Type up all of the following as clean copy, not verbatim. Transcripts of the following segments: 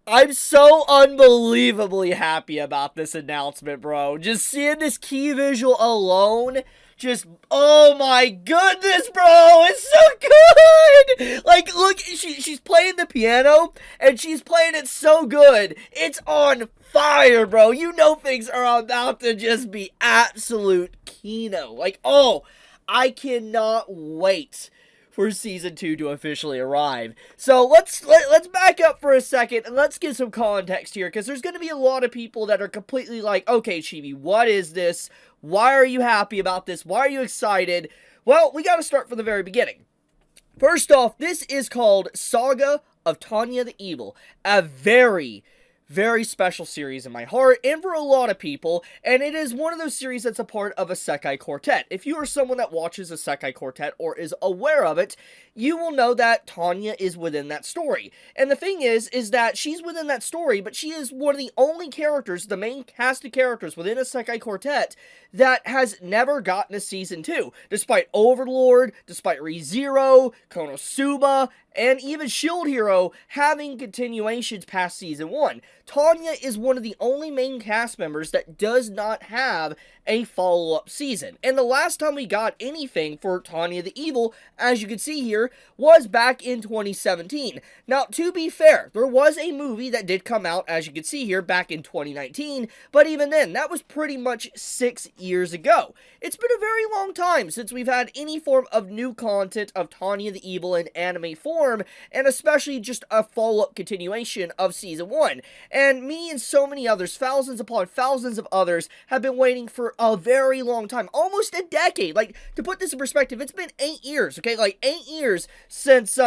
I'm so unbelievably happy about this announcement, bro. Just seeing this key visual alone, just, oh my goodness, bro, it's so good! Like, look, she's playing the piano, and she's playing it so good. It's on fire, bro. You know things are about to just be absolute kino. Like, oh, I cannot wait for season 2 to officially arrive. So let's back up for a second and let's give some context here, because there's going to be a lot of people that are completely like, okay, Chibi, what is this? Why are you happy about this? Why are you excited? Well, we got to start from the very beginning. First off, this is called Saga of Tanya the Evil, a very special series in my heart and for a lot of people, and it is one of those series that's a part of Isekai Quartet. If you are someone that watches Isekai Quartet or is aware of it, you will know that Tanya is within that story. And the thing is that she's within that story, but she is one of the only characters, the main cast of characters within Isekai Quartet, that has never gotten a season 2, despite Overlord, despite ReZero, Konosuba, and even Shield Hero having continuations past season 1. Tanya is one of the only main cast members that does not have a follow-up season. And the last time we got anything for Tanya the Evil, as you can see here, was back in 2017. Now, to be fair, there was a movie that did come out, as you can see here, back in 2019, but even then, that was pretty much 6 years ago. It's been a very long time since we've had any form of new content of Tanya the Evil in anime form, and especially just a follow-up continuation of Season 1. And me and so many others, thousands upon thousands of others, have been waiting for a very long time, almost a decade. Like, to put this in perspective, it's been 8 years, okay? Like, 8 years since,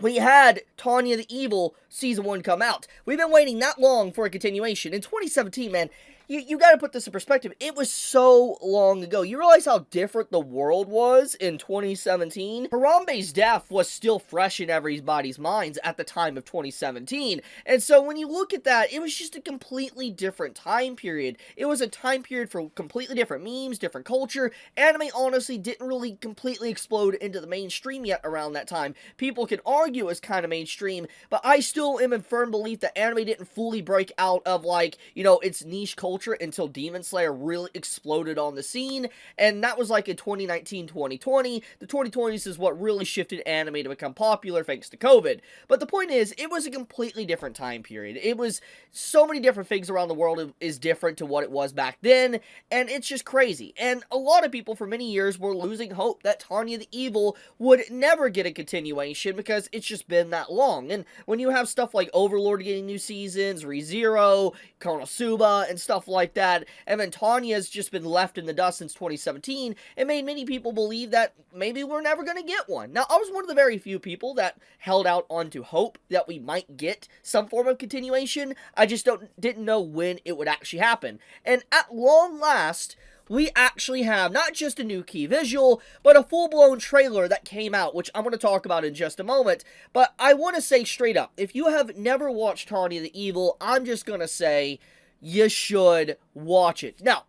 we had Tanya the Evil Season 1 come out. We've been waiting that long for a continuation. In 2017, man, you gotta put this in perspective. It was so long ago. You realize how different the world was in 2017? Harambe's death was still fresh in everybody's minds at the time of 2017. And so when you look at that, it was just a completely different time period. It was a time period for completely different memes, different culture. Anime honestly didn't really completely explode into the mainstream yet around that time. People can argue it's kind of mainstream, but I still am in firm belief that anime didn't fully break out of, like, you know, its niche culture until Demon Slayer really exploded on the scene, and that was like in 2019, 2020. The 2020s is what really shifted anime to become popular thanks to COVID. But the point is, it was a completely different time period. It was so many different things around the world is different to what it was back then, and it's just crazy. And a lot of people for many years were losing hope that Tanya the Evil would never get a continuation because it's just been that long. And when you have stuff like Overlord getting new seasons, ReZero, Konosuba, and stuff like that, and then Tanya's just been left in the dust since 2017, it made many people believe that maybe we're never going to get one. Now, I was one of the very few people that held out onto hope that we might get some form of continuation. I just didn't know when it would actually happen. And at long last, we actually have not just a new key visual, but a full-blown trailer that came out, which I'm going to talk about in just a moment. But I want to say straight up, if you have never watched Tanya the Evil, I'm just going to say you should watch it. Now,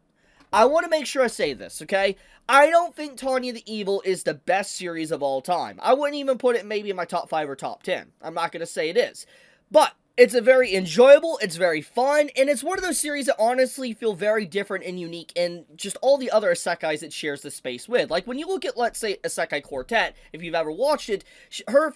I want to make sure I say this, okay? I don't think Tanya the Evil is the best series of all time. I wouldn't even put it maybe in my top 5 or top 10. I'm not going to say it is. But it's a very enjoyable, it's very fun, and it's one of those series that honestly feel very different and unique in just all the other isekais it shares the space with. Like, when you look at, let's say, Isekai Quartet, if you've ever watched it,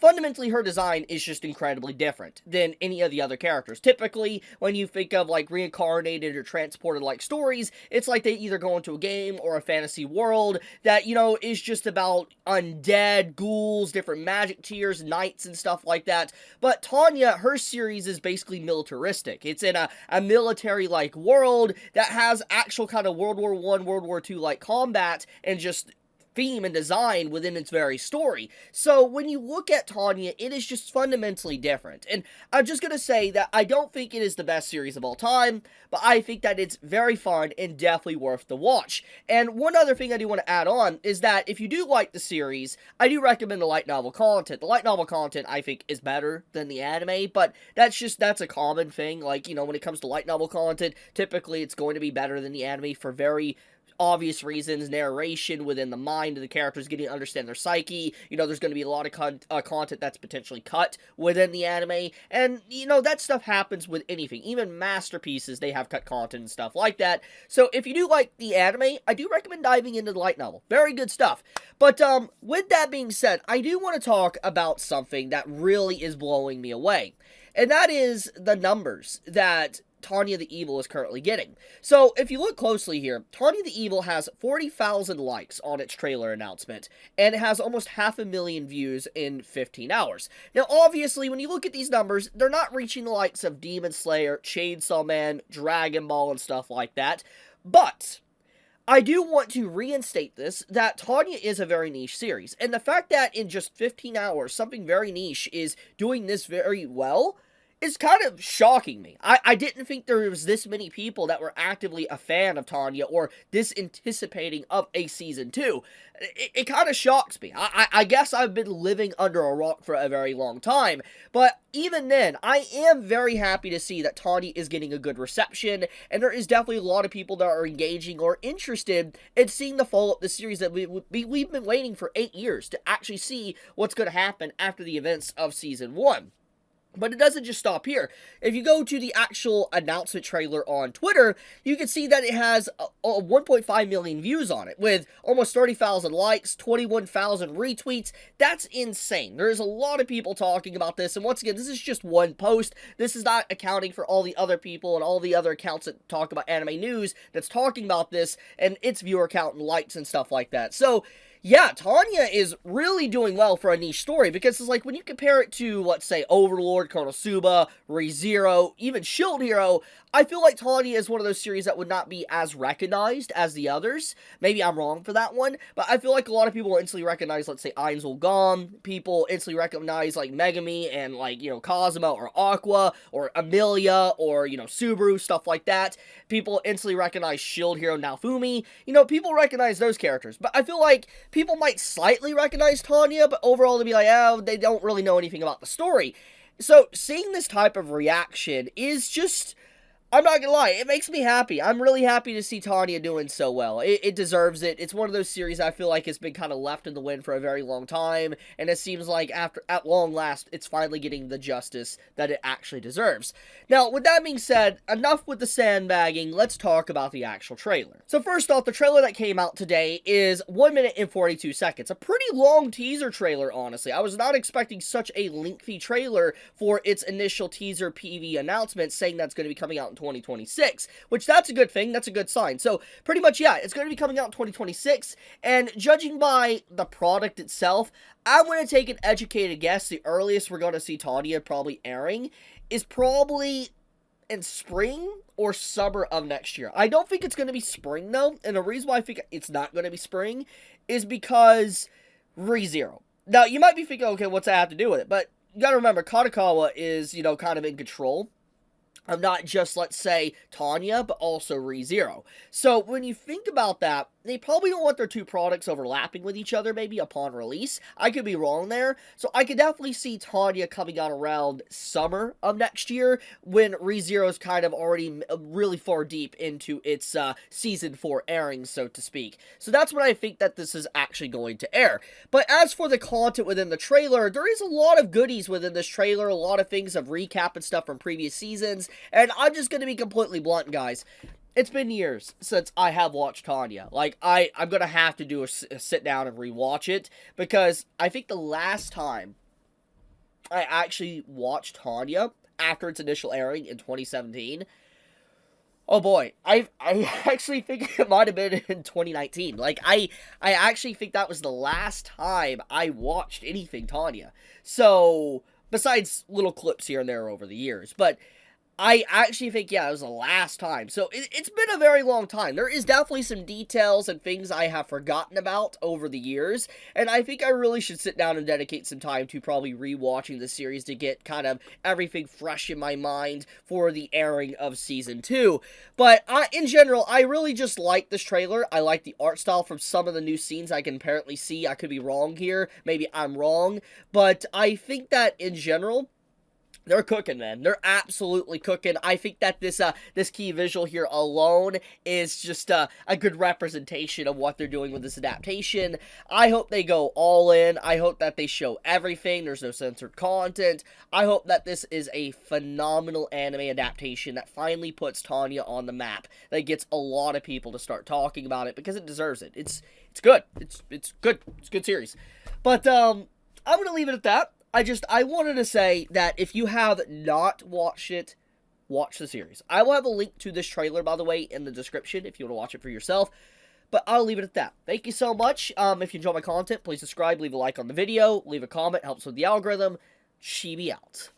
fundamentally her design is just incredibly different than any of the other characters. Typically, when you think of, like, reincarnated or transported-like stories, it's like they either go into a game or a fantasy world that, you know, is just about undead, ghouls, different magic tiers, knights, and stuff like that. But Tanya, her series is basically militaristic. It's in a military-like world that has actual kind of World War I, World War II-like combat and just theme and design within its very story. So when you look at Tanya, it is just fundamentally different. And I'm just gonna say that I don't think it is the best series of all time, but I think that it's very fun and definitely worth the watch. And one other thing I do want to add on is that if you do like the series, I do recommend the light novel content. The light novel content, I think, is better than the anime, but that's a common thing. Like, you know, when it comes to light novel content, typically it's going to be better than the anime for very obvious reasons, narration within the mind of the characters, getting to understand their psyche. There's going to be a lot of content that's potentially cut within the anime, and, that stuff happens with anything. Even masterpieces, they have cut content and stuff like that. So if you do like the anime, I do recommend diving into the light novel. Very good stuff. But, with that being said, I do want to talk about something that really is blowing me away. And that is the numbers that Tanya the Evil is currently getting. So, if you look closely here, Tanya the Evil has 40,000 likes on its trailer announcement, and it has almost 500,000 views in 15 hours. Now, obviously, when you look at these numbers, they're not reaching the likes of Demon Slayer, Chainsaw Man, Dragon Ball, and stuff like that, but I do want to reinstate this, that Tanya is a very niche series, and the fact that in just 15 hours, something very niche is doing this very well is kind of shocking me. I didn't think there was this many people that were actively a fan of Tanya or this anticipating of a season 2. It kind of shocks me. I guess I've been living under a rock for a very long time, but even then, I am very happy to see that Tanya is getting a good reception, and there is definitely a lot of people that are engaging or interested in seeing the follow-up the series that we've been waiting for 8 years to actually see what's going to happen after the events of season 1. But it doesn't just stop here. If you go to the actual announcement trailer on Twitter, you can see that it has 1.5 million views on it, with almost 30,000 likes, 21,000 retweets. That's insane. There's a lot of people talking about this, and once again, this is just one post. This is not accounting for all the other people and all the other accounts that talk about anime news that's talking about this, and its viewer count and likes and stuff like that. So, yeah, Tanya is really doing well for a niche story, because it's like when you compare it to, let's say, Overlord, Konosuba, Re:Zero, even Shield Hero, I feel like Tanya is one of those series that would not be as recognized as the others. Maybe I'm wrong for that one, but I feel like a lot of people will instantly recognize, let's say, Ainzel Gone. People instantly recognize, like, Megami and, like, Cosmo or Aqua or Amelia or, Subaru, stuff like that. People instantly recognize Shield Hero Naofumi. People recognize those characters, but I feel like people might slightly recognize Tanya, but overall they'll be like, oh, they don't really know anything about the story. So, seeing this type of reaction is just, I'm not gonna lie, it makes me happy. I'm really happy to see Tanya doing so well. It deserves it. It's one of those series I feel like has been kind of left in the wind for a very long time, and it seems like at long last, it's finally getting the justice that it actually deserves. Now, with that being said, enough with the sandbagging, let's talk about the actual trailer. So first off, the trailer that came out today is 1 minute and 42 seconds. A pretty long teaser trailer, honestly. I was not expecting such a lengthy trailer for its initial teaser PV announcement saying that's going to be coming out in 2026, which that's a good thing, that's a good sign. So, pretty much, yeah, it's going to be coming out in 2026, and judging by the product itself, I'm going to take an educated guess. The earliest we're going to see Tanya probably airing is probably in spring or summer of next year. I don't think it's going to be spring, though, and the reason why I think it's not going to be spring is because Re:Zero. Now, you might be thinking, okay, what's that have to do with it? But you gotta remember, Kanekawa is, kind of in control of not just, let's say, Tanya, but also Re:Zero. So, when you think about that, they probably don't want their two products overlapping with each other, maybe, upon release. I could be wrong there. So, I could definitely see Tanya coming out around summer of next year, when Re:Zero is kind of already really far deep into its Season 4 airing, so to speak. So, that's when I think that this is actually going to air. But as for the content within the trailer, there is a lot of goodies within this trailer, a lot of things of recap and stuff from previous seasons, and I'm just going to be completely blunt, guys. It's been years since I have watched Tanya. Like, I'm going to have to do a sit down and rewatch it, because I think the last time I actually watched Tanya after its initial airing in 2017, oh boy, I actually think it might have been in 2019. Like, I actually think that was the last time I watched anything Tanya. So, besides little clips here and there over the years, but I actually think, yeah, it was the last time. So, it's been a very long time. There is definitely some details and things I have forgotten about over the years, and I think I really should sit down and dedicate some time to probably rewatching the series to get kind of everything fresh in my mind for the airing of Season 2. But, in general, I really just like this trailer. I like the art style from some of the new scenes I can apparently see. I could be wrong here. Maybe I'm wrong. But I think that, in general, They're cooking, man. They're absolutely cooking. I think that this key visual here alone is just a good representation of what they're doing with this adaptation. I hope they go all in. I hope that they show everything. There's no censored content. I hope that this is a phenomenal anime adaptation that finally puts Tanya on the map. That gets a lot of people to start talking about it because it deserves it. It's good. It's good. It's a good series. But I'm gonna leave it at that. I wanted to say that if you have not watched it, watch the series. I will have a link to this trailer, by the way, in the description if you want to watch it for yourself. But I'll leave it at that. Thank you so much. If you enjoy my content, please subscribe, leave a like on the video, leave a comment, helps with the algorithm. Chibi out.